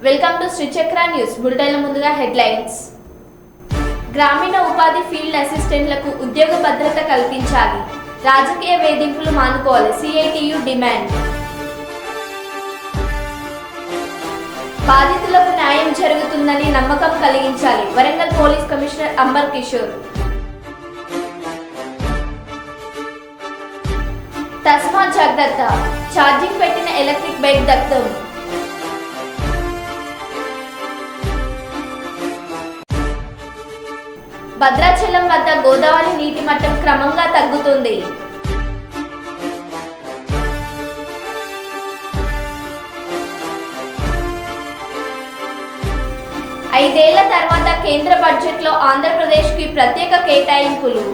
Welcome to Sri Chakra news bulletin. ముందుగా headlines. గ్రామీణ ఉపాధి ఫీల్డ్ అసిస్టెంట్లకు ఉద్యోగ భద్రత కల్పించాలి, రాజకీయ వేధింపులు మానుకోవాలి, సిఐటియు డిమాండ్. బాధితులకు న్యాయం జరుగుతుందని నమ్మకం కలిగించాలి, వరంగల్ పోలీస్ కమిషనర్ అంబర్ కిషోర్. తస్మా జాగ్రత్త, ఛార్జింగ్ పెట్టిన ఎలక్ట్రిక్ బైక్ దగ్ధం. భద్రాచలం వద్ద గోదావరి నీటి మట్టం క్రమంగా తగ్గుతుంది. ఐదేళ్ల తర్వాత కేంద్ర బడ్జెట్లో ఆంధ్రప్రదేశ్కి ప్రత్యేక కేటాయింపులు.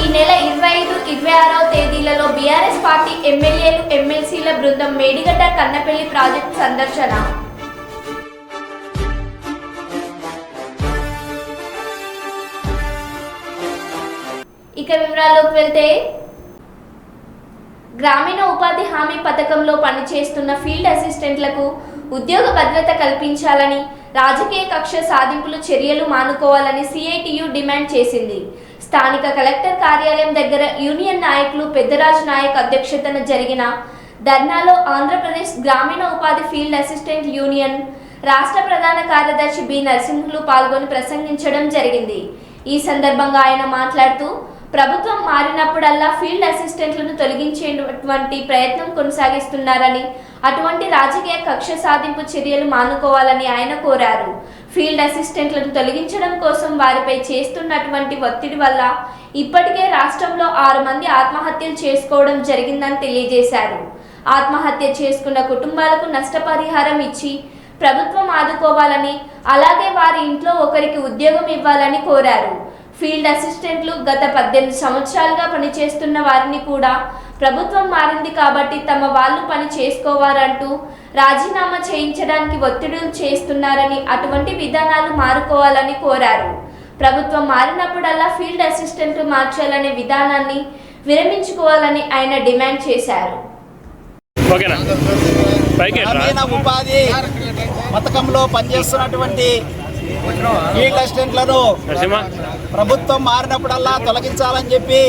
ఈ నెల 25, 26వ తేదీలలో బీఆర్ఎస్ పార్టీ ఎమ్మెల్యేలు, ఎమ్మెల్సీల బృందం మేడిగడ్డ కన్నపల్లి ప్రాజెక్టు సందర్శన. ఇక వివరాల్లోకి వెళ్తే, గ్రామీణ ఉపాధి హామీ పథకంలో పనిచేస్తున్న ఫీల్డ్ అసిస్టెంట్లకు ఉద్యోగ భద్రత కల్పించాలని, రాజకీయ కక్ష సాధింపులు చర్యలు మానుకోవాలని సిఐటియు డిమాండ్ చేసింది. స్థానిక కలెక్టర్ కార్యాలయం దగ్గర యూనియన్ నాయకులు పెద్దరాజ్ నాయక్ అధ్యక్షతన జరిగిన ధర్నాలో ఆంధ్రప్రదేశ్ గ్రామీణ ఉపాధి ఫీల్డ్ అసిస్టెంట్ యూనియన్ రాష్ట్ర ప్రధాన కార్యదర్శి బి నరసింహులు పాల్గొని ప్రసంగించడం జరిగింది. ఈ సందర్భంగా ఆయన మాట్లాడుతూ, ప్రభుత్వం మారినప్పుడల్లా ఫీల్డ్ అసిస్టెంట్లను తొలగించేటువంటి ప్రయత్నం కొనసాగిస్తున్నారని, అటువంటి రాజకీయ కక్ష సాధింపు చర్యలు మానుకోవాలని ఆయన కోరారు. ఫీల్డ్ అసిస్టెంట్లను తొలగించడం కోసం వారిపై చేస్తున్నటువంటి ఒత్తిడి వల్ల ఇప్పటికే రాష్ట్రంలో 6 మంది ఆత్మహత్యలు చేసుకోవడం జరిగిందని తెలియజేశారు. ఆత్మహత్య చేసుకున్న కుటుంబాలకు నష్టపరిహారం ఇచ్చి ప్రభుత్వం ఆదుకోవాలని, అలాగే వారి ఇంట్లో ఒకరికి ఉద్యోగం ఇవ్వాలని కోరారు. ఫీల్డ్ అసిస్టెంట్లు గత 18 సంవత్సరాలుగా పనిచేస్తున్న వారిని కూడా ప్రభుత్వం మారింది కాబట్టి తమ వాళ్ళు పని చేసుకోవారంటూ రాజీనామా చేయించడానికి ఒత్తిడులు చేస్తున్నారని, అటువంటి విధానాలు మారుకోవాలని కోరారు. ప్రభుత్వం మారినప్పుడల్లా ఫీల్డ్ అసిస్టెంట్లు మార్చాలనే విధానాన్ని విరమించుకోవాలని ఆయన డిమాండ్ చేశారు. గ్రామీణ ఉపాధి పథకంలో పనిచేస్తున్నటువంటి ఫీల్డ్ అసిస్టెంట్లను ప్రభుత్వం మారినప్పుడల్లా తొలగించాలని చెప్పి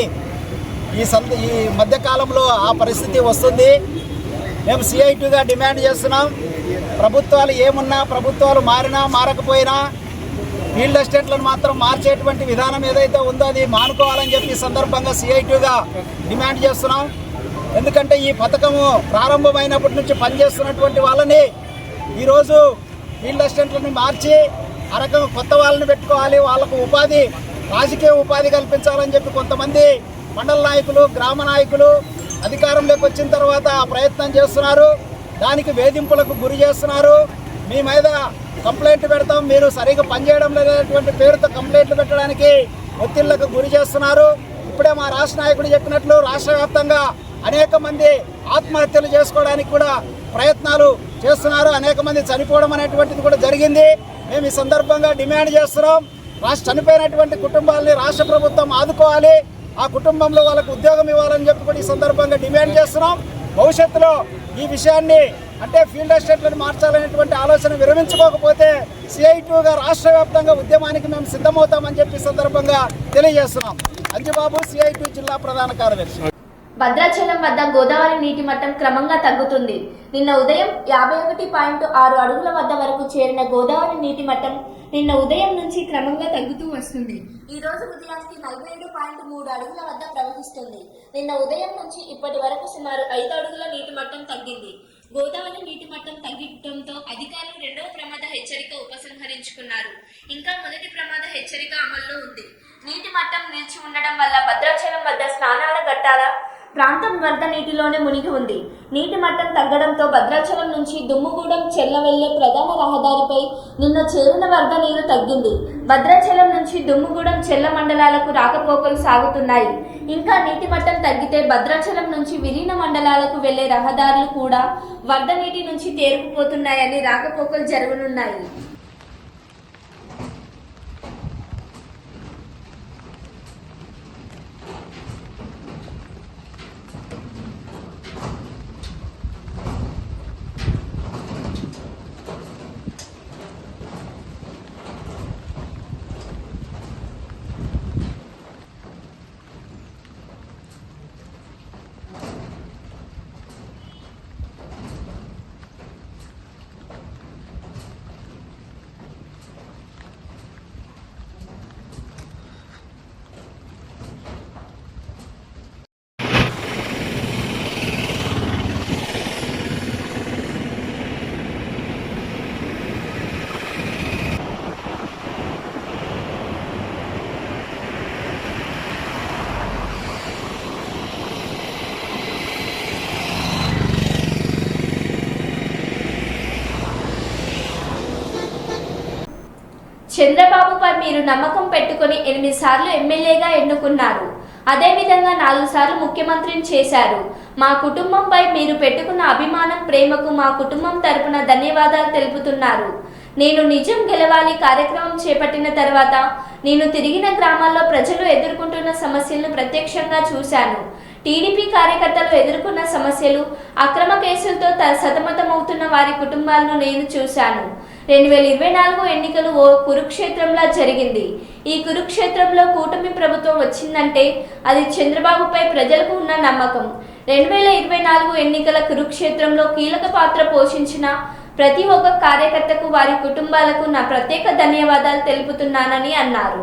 ఈ మధ్యకాలంలో ఆ పరిస్థితి వస్తుంది. మేము సిఐటిగా డిమాండ్ చేస్తున్నాం. ప్రభుత్వాలు ఏమున్నా, ప్రభుత్వాలు మారినా మారకపోయినా ఫీల్డ్ అసిస్టెంట్లను మాత్రం మార్చేటువంటి విధానం ఏదైతే ఉందో అది మానుకోవాలని చెప్పి సందర్భంగా సిఐటిగా డిమాండ్ చేస్తున్నాం. ఎందుకంటే ఈ పథకము ప్రారంభమైనప్పటి నుంచి పనిచేస్తున్నటువంటి వాళ్ళని ఈరోజు ఫీల్డ్ అసిస్టెంట్లను మార్చి ఆ రకంగా కొత్త వాళ్ళని పెట్టుకోవాలి, వాళ్ళకు ఉపాధి, రాజకీయ ఉపాధి కల్పించాలని చెప్పి కొంతమంది మండల నాయకులు, గ్రామ నాయకులు అధికారంలోకి వచ్చిన తర్వాత ఆ ప్రయత్నం చేస్తున్నారు. దానికి వేధింపులకు గురి చేస్తున్నారు. మీ మీద కంప్లైంట్ పెడతాం, మీరు సరిగ్గా పనిచేయడం లేనటువంటి పేరుతో కంప్లైంట్లు పెట్టడానికి ఒత్తిళ్లకు గురి చేస్తున్నారు. ఇప్పుడే మా రాష్ట్ర నాయకుడు చెప్పినట్లు రాష్ట్ర వ్యాప్తంగా అనేక మంది ఆత్మహత్యలు చేసుకోవడానికి కూడా ప్రయత్నాలు చేస్తున్నారు. అనేక మంది చనిపోవడం అనేటువంటిది కూడా జరిగింది. మేము ఈ సందర్భంగా డిమాండ్ చేస్తున్నాం, చనిపోయినటువంటి కుటుంబాలని రాష్ట్ర ప్రభుత్వం ఆదుకోవాలి, ఆ కుటుంబంలో వాళ్ళకు ఉద్యోగం ఇవ్వాలని చెప్పి కూడా ఈ సందర్భంగా డిమాండ్ చేస్తున్నాం. భవిష్యత్తులో ఈ విషయాన్ని అంటే ఫీల్డ్ అసిస్టెంట్లను మార్చాలనేటువంటి ఆలోచన విరమించుకోకపోతే సిఐటిగా రాష్ట్ర వ్యాప్తంగా ఉద్యమానికి మేము సిద్ధమవుతామని చెప్పి సందర్భంగా తెలియజేస్తున్నాం. అంజబాబు, సిఐటి జిల్లా ప్రధాన కార్యదర్శి. భద్రాచలం వద్ద గోదావరి నీటి మట్టం క్రమంగా తగ్గుతుంది. నిన్న ఉదయం 51.6 అడుగుల వద్ద వరకు చేరిన గోదావరి నీటి మట్టం నిన్న ఉదయం నుంచి క్రమంగా తగ్గుతూ వస్తుంది. ఈ రోజు ఉదయానికి 47.3 అడుగుల వద్ద ప్రవహిస్తుంది. నిన్న ఉదయం నుంచి ఇప్పటి వరకు సుమారు 5 అడుగుల నీటి మట్టం తగ్గింది. గోదావరి నీటి మట్టం తగ్గడంతో అధికారులు 2వ ప్రమాద హెచ్చరిక ఉపసంహరించుకున్నారు. ఇంకా మొదటి ప్రమాద హెచ్చరిక అమల్లో ఉంది. నీటి మట్టం నిలిచి ఉండడం వల్ల భద్రాచలం వద్ద స్నానాల ఘట్టాల ప్రాంతం వరద నీటిలోనే మునిగి ఉంది. నీటి మట్టం తగ్గడంతో భద్రాచలం నుంచి దుమ్ముగూడెం చెర్ల వెళ్లే ప్రధాన రహదారిపై నిన్న చేరిన వరద నీరు తగ్గింది. భద్రాచలం నుంచి దుమ్ముగూడెం చెర్ల మండలాలకు రాకపోకలు సాగుతున్నాయి. ఇంకా నీటి మట్టం తగ్గితే భద్రాచలం నుంచి విలీన మండలాలకు వెళ్లే రహదారులు కూడా వరద నీటి నుంచి తేరుకుపోతున్నాయని రాకపోకలు జరగనున్నాయి. చంద్రబాబుపై మీరు నమ్మకం పెట్టుకుని 8 సార్లు ఎమ్మెల్యేగా ఎన్నుకున్నారు. అదేవిధంగా 4 సార్లు ముఖ్యమంత్రిని చేశారు. మా కుటుంబంపై మీరు పెట్టుకున్న అభిమానం, ప్రేమకు మా కుటుంబం తరపున ధన్యవాదాలు తెలుపుతున్నారు. నేను నిజం గెలవాలి కార్యక్రమం చేపట్టిన తర్వాత నేను తిరిగిన గ్రామాల్లో ప్రజలు ఎదుర్కొంటున్న సమస్యలను ప్రత్యక్షంగా చూశాను. టీడీపీ కార్యకర్తలు ఎదుర్కొన్న సమస్యలు, అక్రమ కేసులతో సతమతమవుతున్న వారి కుటుంబాలను నేను చూశాను. 2024 ఎన్నికలు ఓ కురుక్షేత్రంలా జరిగింది. ఈ కురుక్షేత్రంలో కూటమి ప్రభుత్వం వచ్చిందంటే అది చంద్రబాబుపై ప్రజలకు ఉన్న నమ్మకం. 2024 ఎన్నికల కురుక్షేత్రంలో కీలక పాత్ర పోషించిన ప్రతి ఒక్క కార్యకర్తకు, వారి కుటుంబాలకు నా ప్రత్యేక ధన్యవాదాలు తెలుపుతున్నానని అన్నారు.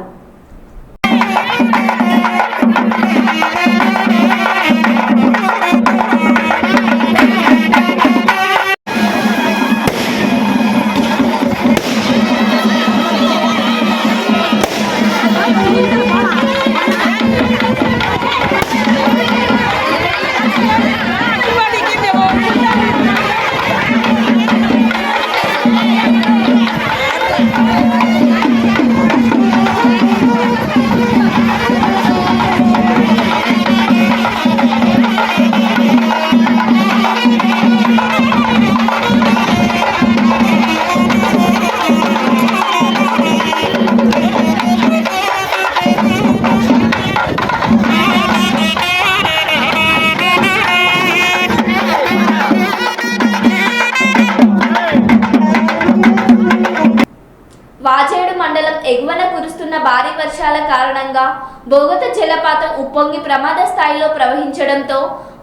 వాజేడు మండలం ఎగువన కురుస్తున్న భారీ వర్షాల కారణంగా బోగత జలపాతం ఉప్పొంగి ప్రమాద స్థాయిలో ప్రవహించడంతో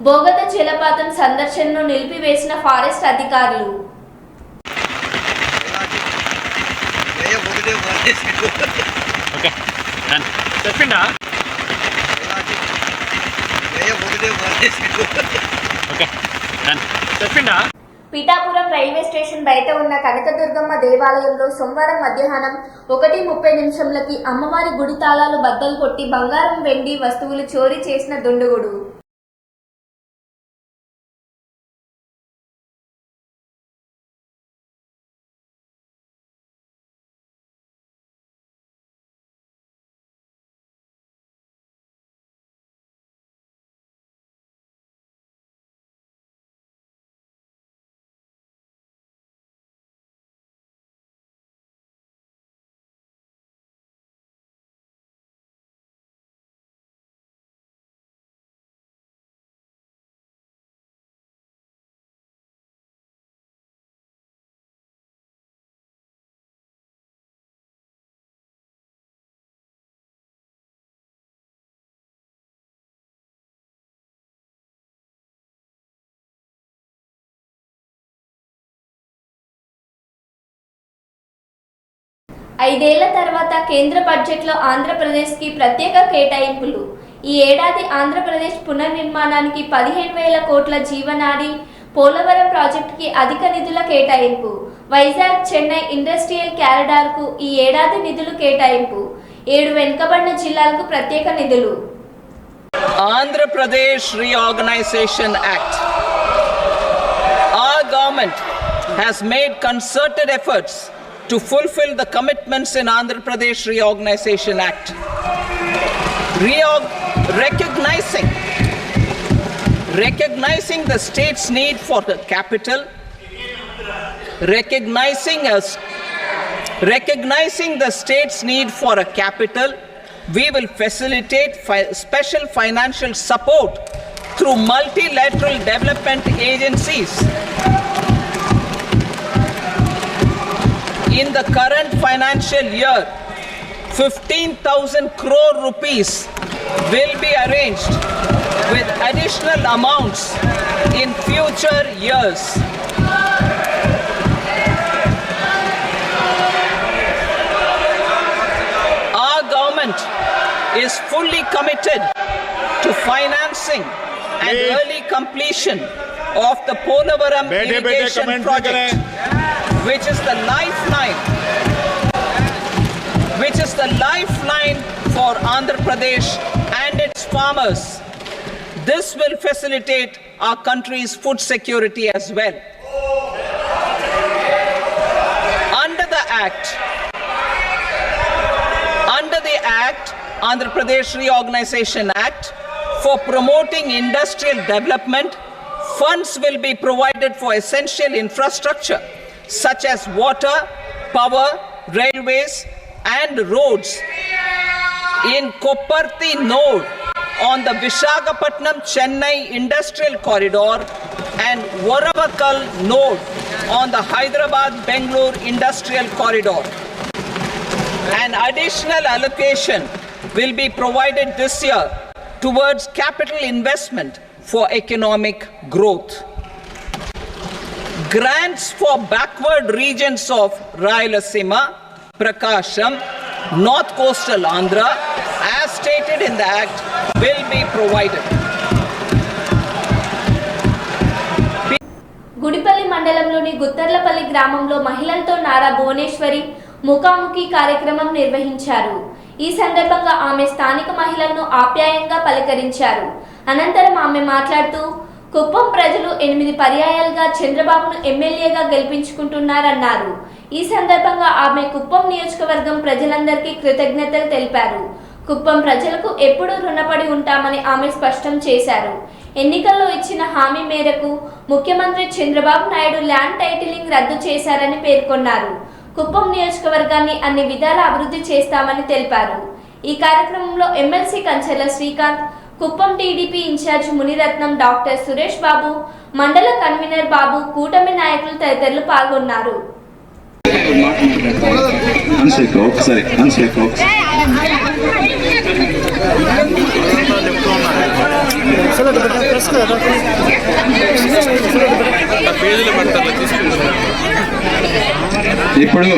బోగత జలపాతం సందర్శనను నిలిపివేసిన ఫారెస్ట్ అధికారులు. పిఠాపురం రైల్వే స్టేషన్ బయట ఉన్న కనకదుర్గమ్మ దేవాలయంలో సోమవారం మధ్యాహ్నం 1:30 అమ్మవారి గుడి తాళాలు బద్దలు కొట్టి బంగారం, వెండి వస్తువులు చోరీ చేసిన దుండగుడు. ఐదేళ్ల తర్వాత కేంద్ర బడ్జెట్లో ఆంధ్రప్రదేశ్కి ప్రత్యేక కేటాయింపులు. ఈ ఏడాది ఆంధ్రప్రదేశ్ పునర్నిర్మాణానికి 15,000 కోట్ల జీవనాడి పోలవరం ప్రాజెక్టుకి అధిక నిధుల కేటాయింపు. వైజాగ్, చెన్నై ఇండస్ట్రియల్ కారిడార్కు ఈ ఏడాది నిధులు కేటాయింపు. 7 వెనుకబడిన జిల్లాలకు ప్రత్యేక నిధులు. Andhra Pradesh reorganisation act. Our government has made concerted efforts to fulfill the commitments in Andhra Pradesh Reorganization Act. Recognizing the state's need for the capital, recognizing the state's need for a capital, we will facilitate special financial support through multilateral development agencies. In the current financial year, 15,000 crore rupees will be arranged with additional amounts in future years. Our government is fully committed to financing and early completion of the Polavaram irrigation project, which is the lifeline for Andhra Pradesh and its farmers. This will facilitate our country's food security as well. Under the Act, Andhra Pradesh Reorganization Act for promoting industrial development, funds will be provided for essential infrastructure such as water, power, railways and roads in Kopparthi node on the Visakhapatnam-Chennai industrial corridor and Varavakal node on the Hyderabad-Bengaluru industrial corridor. An additional allocation will be provided this year towards capital investment for economic growth. Grants for backward regions of Rayalaseema, Prakasham, North Coastal Andhra, as stated in the Act, will be provided. Gudipalli మండలంలోని గుత్తర్లపల్లి గ్రామంలో మహిళలతో నారా భువనేశ్వరి ముఖాముఖి కార్యక్రమం నిర్వహించారు. ఈ సందర్భంగా ఆమె స్థానిక మహిళలను ఆప్యాయంగా పలకరించారు. అనంతరం ఆమె మాట్లాడుతూ కుప్పం ప్రజలు 8 పర్యాయాలుగా చంద్రబాబును ఎమ్మెల్యేగా గెలిపించుకుంటున్నారన్నారు. ఈ సందర్భంగా ఆమె కుప్పం నియోజకవర్గం ప్రజలందరికీ కృతజ్ఞతలు తెలిపారు. కుప్పం ప్రజలకు ఎప్పుడూ రుణపడి ఉంటామని ఆమె స్పష్టం చేశారు. ఎన్నికల్లో ఇచ్చిన హామీ మేరకు ముఖ్యమంత్రి చంద్రబాబు నాయుడు ల్యాండ్ టైటిలింగ్ రద్దు చేశారని పేర్కొన్నారు. కుప్పం నియోజకవర్గాన్ని అన్ని విధాల అభివృద్ధి చేస్తామని తెలిపారు. ఈ కార్యక్రమంలో MLC Kanchela Srikanth, Kuppam TDP incharge Muniratnam, doctor Suresh Babu, మండల కన్వీనర్ బాబు, కూటమి నాయకులు తదితరులు పాల్గొన్నారు. ఇప్పుడు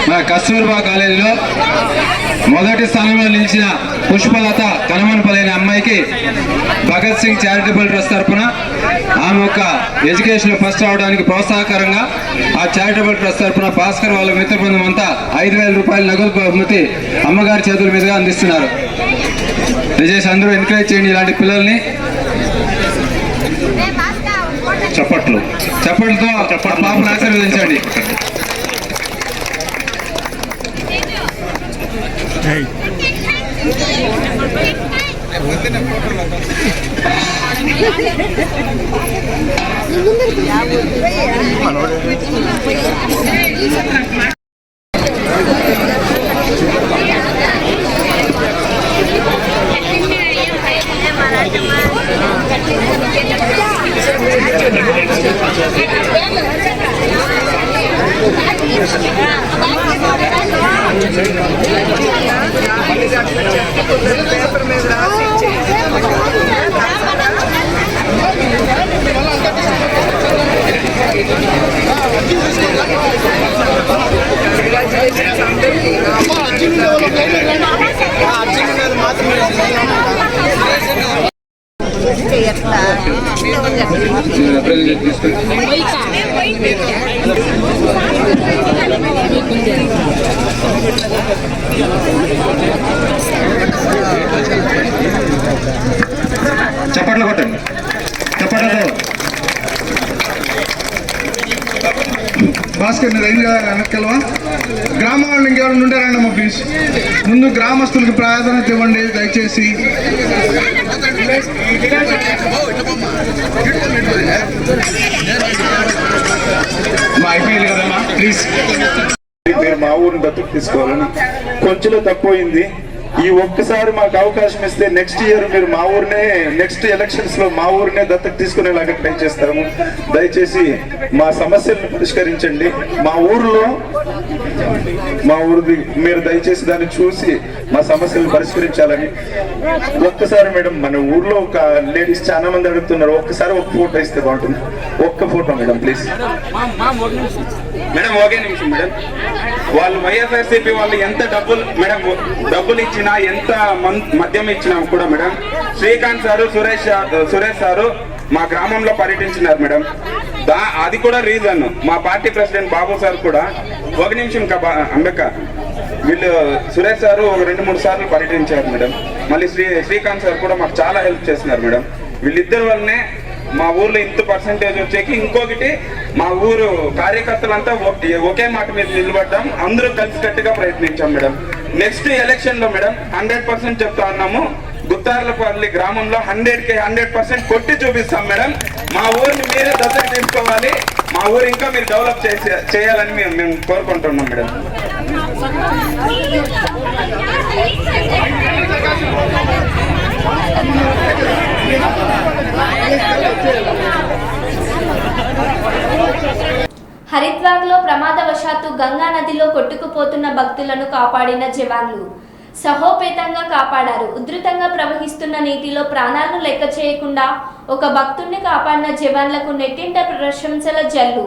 మన కస్తూర్బా కాలేజీలో మొదటి స్థానంలో నిలిచిన పుష్పలత కనమనపల్లి అనే అమ్మాయికి భగత్ సింగ్ చారిటబుల్ ట్రస్ట్ తరఫున ఆమె యొక్క ఎడ్యుకేషన్ ఫస్ట్ అవడానికి ప్రోత్సాహకరంగా ఆ చారిటబుల్ ట్రస్ట్ తరఫున భాస్కర్ వాళ్ళ మిత్ర బృందం అంతా 5,000 రూపాయల నగదు బహుమతి అమ్మగారి చేతుల మీదుగా అందిస్తున్నారు. దయచేసి అందరూ ఎంకరేజ్ చేయండి ఇలాంటి పిల్లల్ని. చప్పట్లతో పాపను ఆశీర్వదించండి. చప్పట్లు కొట్టండి. చప్పట్లతో భాస్కర్ మీద ఏం వెనక్కెళ్ళవా? గ్రామ వాళ్ళు ఇంకెవరు ఉండారండమ్మా ప్లీజ్. ముందు గ్రామస్తులకు ప్రాధాన్యత ఇవ్వండి దయచేసి. అయిపోయింది కదమ్మా ప్లీజ్. మీరు మా ఊరిని దత్తు తీసుకోవాలని కొంచెం తక్కువైంది. ఈ ఒక్కసారి మాకు అవకాశం ఇస్తే నెక్స్ట్ ఇయర్ మీరు మా ఊరినే నెక్స్ట్ ఎలక్షన్స్ లో మా ఊరినే దత్తకు తీసుకునేలాగా ట్రై చేస్తాము. దయచేసి మా సమస్యలను పరిష్కరించండి. మా ఊరిది మీరు దయచేసి దాన్ని చూసి మా సమస్యలను పరిష్కరించాలని. ఒక్కసారి మేడం, మన ఊర్లో ఒక లేడీస్ చాలా మంది అడుగుతున్నారు, ఒక్కసారి ఒక ఫోటో ఇస్తే బాగుంటుంది. ఒక్క ఫోటో మేడం ప్లీజ్. మేడం ఒకే నిమిషం మేడం. వాళ్ళు వైఎస్ఆర్సీపీ వాళ్ళు ఎంత డబ్బులు ఇచ్చినా ఎంత మద్యం ఇచ్చినా కూడా madam, Srikanth sir Suresh sir మా గ్రామంలో పర్యటించినారు మేడం. అది కూడా రీజన్ మా పార్టీ ప్రెసిడెంట్ బాబు సార్ కూడా ఒక నిమిషం అంబేద్కర్ వీళ్ళు సురేష్ సారు ఒక 2-3 సార్లు పర్యటించారు మేడం. మళ్ళీ శ్రీకాంత్ సార్ కూడా మాకు చాలా హెల్ప్ చేస్తున్నారు మేడం. వీళ్ళిద్దరి వల్లనే మా ఊర్లో ఇంత పర్సెంటేజ్ వచ్చేకి. ఇంకొకటి మా ఊరు కార్యకర్తలంతా ఒకే మాట మీద నిలబడ్డాం, అందరూ కలిసికట్టుగా ప్రయత్నించాం మేడం. నెక్స్ట్ ఎలక్షన్ లో మేడం 100% చెప్తా ఉన్నాము, గుత్తార్లపల్లి గ్రామంలో 100కి 100% కొట్టి చూపిస్తాం మేడం. మా ఊరిని మీరే దత్తత తీసుకోవాలి, మా ఊరు ఇంకా మీరు డెవలప్ చేయాలని మేము కోరుకుంటున్నాం మేడం. హరిద్వార్లో ప్రమాదవశాత్తు గంగా నదిలో కొట్టుకుపోతున్న భక్తులను కాపాడిన జవాన్లు సహోపేతంగా కాపాడారు. ఉధృతంగా ప్రవహిస్తున్న నీటిలో ప్రాణాలను లెక్క చేయకుండా ఒక భక్తుడిని కాపాడిన జవాన్లకు నెట్టింట ప్రశంసల జల్లు.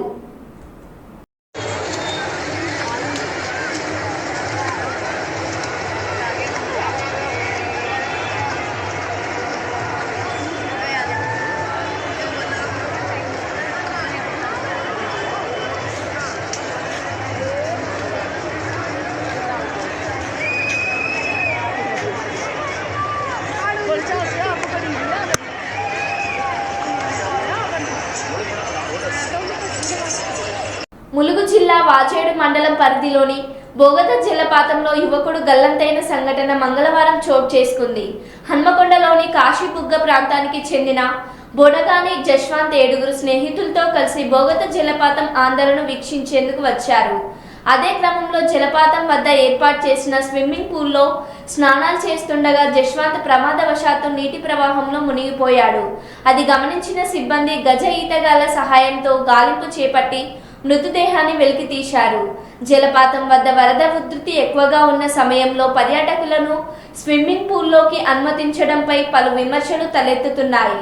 ములుగు జిల్లా వాచేడు మండలం పరిధిలోని బోగత జలపాతంలో యువకుడు గల్లంతైన సంఘటన మంగళవారం చోటు చేసుకుంది. హన్మకొండలోని కాశీబుగ్గ ప్రాంతానికి చెందిన బొడగాని జశ్వంత్ 7 స్నేహితులతో కలిసి బోగత జలపాతం ఆందోళన వీక్షించేందుకు వచ్చారు. అదే క్రమంలో జలపాతం వద్ద ఏర్పాటు చేసిన స్విమ్మింగ్ పూల్లో స్నానాలు చేస్తుండగా జశ్వంత్ ప్రమాదవశాత్తు నీటి ప్రవాహంలో మునిగిపోయాడు. అది గమనించిన సిబ్బంది గజ ఈతగాళ్ల సహాయంతో గాలింపు చేపట్టి మృతదేహాన్ని వెలికి తీశారు. జలపాతం వద్ద వరద ఉధృతి ఎక్కువగా ఉన్న సమయంలో పర్యాటకులను స్విమ్మింగ్ పూల్లోకి అనుమతించడంపై పలు విమర్శలు తలెత్తుతున్నాయి.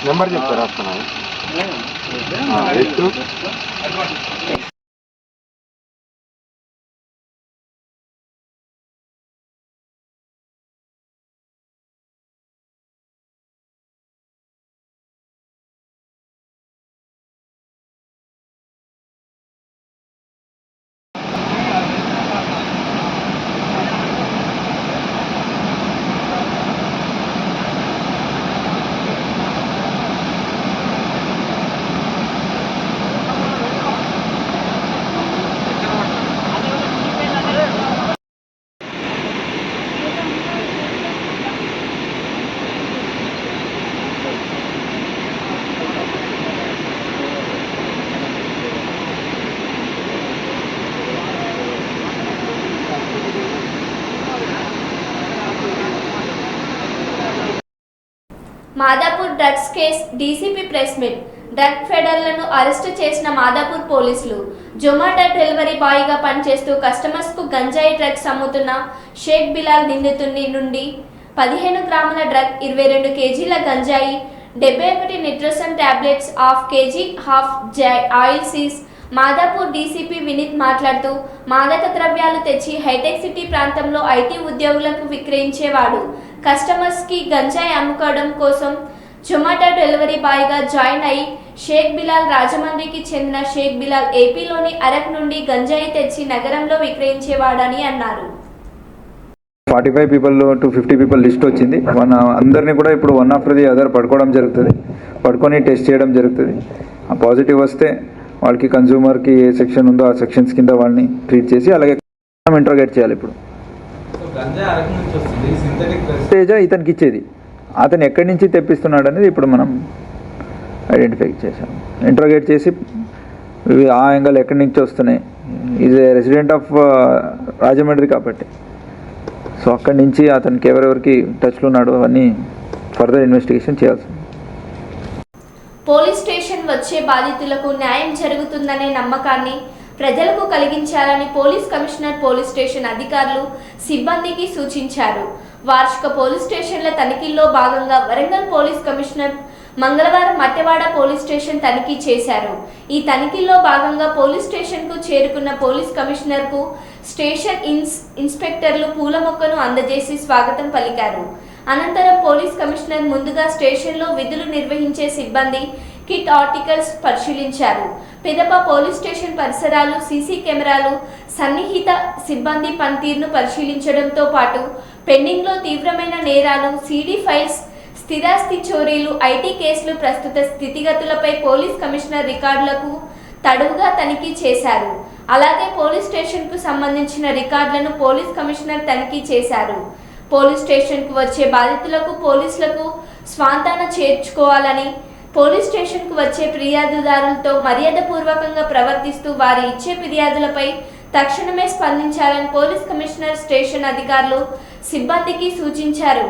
నెంబర్ చెప్తారా? Madhapur drugs case DCP press meet. Drug ఫెడర్లను అరెస్టు చేసిన మాదాపూర్ పోలీసులు జొమాటో డెలివరీ బాయ్గా పనిచేస్తూ కస్టమర్స్కు గంజాయి డ్రగ్స్ అమ్ముతున్న షేక్ బిలాల్ నిందితుడి నుండి 15 గ్రాముల డ్రగ్, 22 కేజీల గంజాయి, 71 Nitrosun tablets, half KG oil seize. Madhapur DCP Vineeth మాట్లాడుతూ మాదక ద్రవ్యాలు తెచ్చి హైటెక్ సిటీ ప్రాంతంలో ఐటీ ఉద్యోగులకు విక్రయించేవాడు. కస్టమర్స్కి గంజాయి అమ్ముకోవడం కోసం జొమాటో డెలివరీ బాయ్గా జాయిన్ అయి షేక్ బిలాల్ రాజమండ్రికి చెందిన షేక్ బిలాల్ ఏపీలోని అరక్ నుండి గంజాయి తెచ్చి నగరంలో విక్రయించేవాడని అన్నారు. 45 people to 50 people లిస్ట్ వచ్చింది. అందరినీ కూడా ఇప్పుడు వన్ ఆఫ్టర్ ది అదర్ పడుకోవడం జరుగుతుంది, పడుకొని టెస్ట్ చేయడం జరుగుతుంది. ఆ పాజిటివ్ వస్తే వాళ్ళకి కన్జ్యూమర్కి ఏ సెక్షన్ ఉందో ఆ సెక్షన్స్ కింద వాళ్ళని ట్రీట్ చేసి అలాగే ఇంట్రోగేట్ చేయాలి. ఇప్పుడు తేజ ఇతనికి ఇచ్చేది, అతను ఎక్కడి నుంచి తెప్పిస్తున్నాడు అనేది ఇప్పుడు మనం ఐడెంటిఫై చేసాం. ఇంట్రోగేట్ చేసి ఆ యాంగిల్ ఎక్కడి నుంచి వస్తున్నాయి, is a resident of Rajahmundry కాబట్టి సో అక్కడి నుంచి అతనికి ఎవరెవరికి టచ్లో ఉన్నాడో అవన్నీ ఫర్దర్ ఇన్వెస్టిగేషన్ చేయాల్సింది. పోలీస్ స్టేషన్ వచ్చే బాధితులకు న్యాయం జరుగుతుందనే నమ్మకాన్ని ప్రజలకు కలిగించాలని పోలీస్ కమిషనర్ పోలీస్ స్టేషన్ అధికారులు సిబ్బందికి సూచించారు. వార్షిక పోలీస్ స్టేషన్ల తనిఖీల్లో భాగంగా వరంగల్ పోలీస్ కమిషనర్ మంగళవారం మట్టెవాడ పోలీస్ స్టేషన్ తనిఖీ చేశారు. ఈ తనిఖీల్లో భాగంగా పోలీస్ స్టేషన్కు చేరుకున్న పోలీస్ కమిషనర్కు స్టేషన్ ఇన్స్పెక్టర్లు పూల మొక్కను అందజేసి స్వాగతం పలికారు. అనంతరం పోలీస్ కమిషనర్ ముందుగా స్టేషన్లో విధులు నిర్వహించే సిబ్బంది కిట్ ఆర్టికల్స్ పరిశీలించారు. పెదప పోలీస్ స్టేషన్ పరిసరాలు, సీసీ కెమెరాలు, సన్నిహిత సిబ్బంది పనితీరును పరిశీలించడంతో పాటు పెండింగ్లో తీవ్రమైన నేరాలు, సీడీ ఫైల్స్, స్థిరాస్తి చోరీలు, ఐటీ కేసులు ప్రస్తుత స్థితిగతులపై పోలీస్ కమిషనర్ రికార్డులకు తడువుగా తనిఖీ చేశారు. అలాగే పోలీస్ స్టేషన్కు సంబంధించిన రికార్డులను పోలీస్ కమిషనర్ తనిఖీ చేశారు. పోలీస్ స్టేషన్కు వచ్చే బాధితులకు పోలీసులకు స్వాంతాన చేర్చుకోవాలని, పోలీస్ స్టేషన్కు వచ్చే ఫిర్యాదుదారులతో మర్యాదపూర్వకంగా ప్రవర్తిస్తూ వారి ఇచ్చే ఫిర్యాదులపై తక్షణమే స్పందించాలని పోలీస్ కమిషనర్ స్టేషన్ అధికారులు సిబ్బందికి సూచించారు.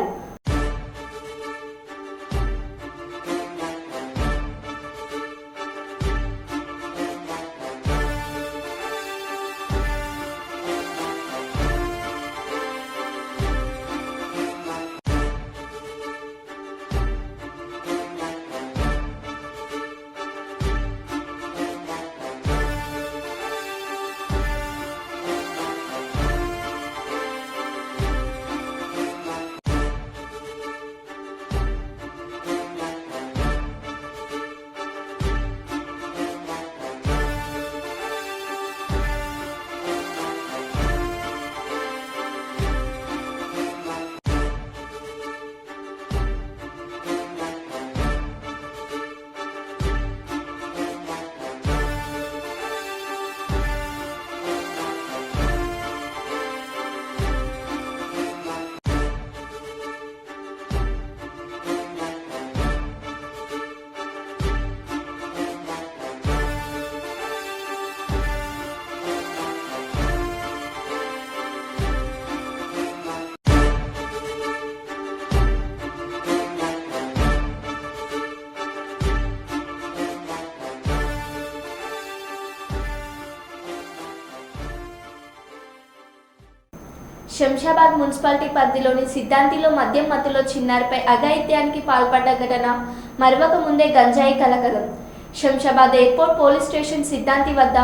శంషాబాద్ మున్సిపాలిటీ పరిధిలోని సిద్ధాంతిలో మద్యం మత్తులో చిన్నారిపై అఘాయిత్యానికి పాల్పడ్డ ఘటన మరవక ముందే గంజాయి కలకలం. శంషాబాద్ ఎయిర్పోర్ట్ పోలీస్ స్టేషన్ సిద్ధాంతి వద్ద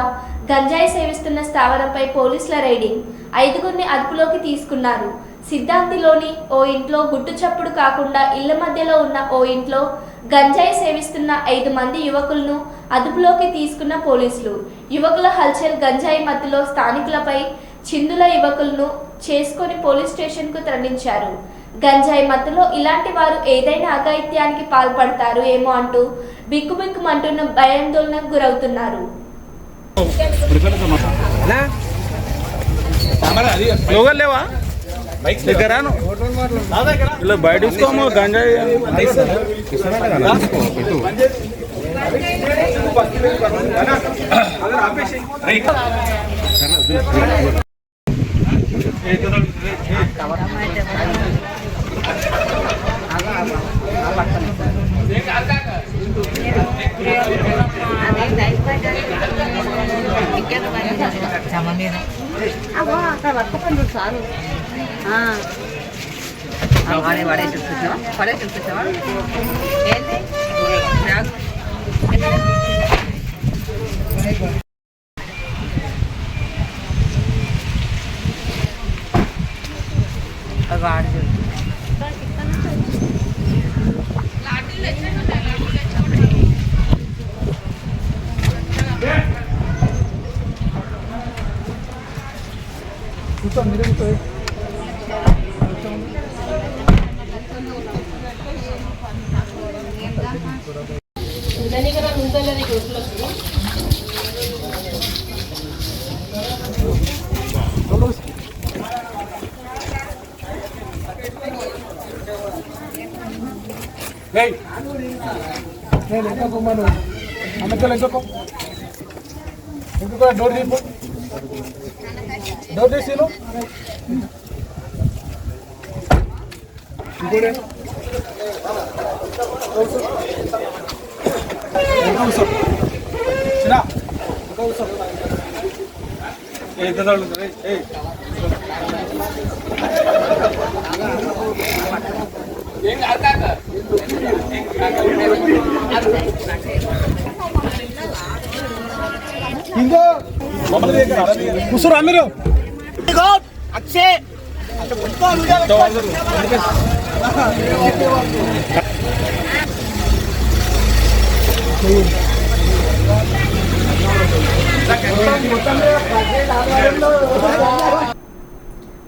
గంజాయి సేవిస్తున్న స్థావరంపై పోలీసుల రైడింగ్. 5గురిని అదుపులోకి తీసుకున్నారు. సిద్ధాంతిలోని ఓ ఇంట్లో గుట్టు చప్పుడు కాకుండా ఇళ్ల మధ్యలో ఉన్న ఓ ఇంట్లో గంజాయి సేవిస్తున్న 5 మంది యువకులను అదుపులోకి తీసుకున్న పోలీసులు. యువకుల హల్చల్ గంజాయి మత్తులో స్థానికులపై చిందుల యువకులను చేసుకొని పోలీస్ స్టేషన్కు తరలించారు. గంజాయి మత్తులో ఇలాంటి వారు ఏదైనా అఘాయిత్యానికి పాల్పడతారు ఏమో అంటూ బిక్కుబిక్కుమంటున్న భయాందోళనకు గురవుతున్నారు. డోర్ తీసిను ఇంకో కూర్చోరా మీరు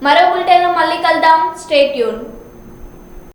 మరో బులెటిన్లో మళ్ళీ కలుద్దాం. Stay tune.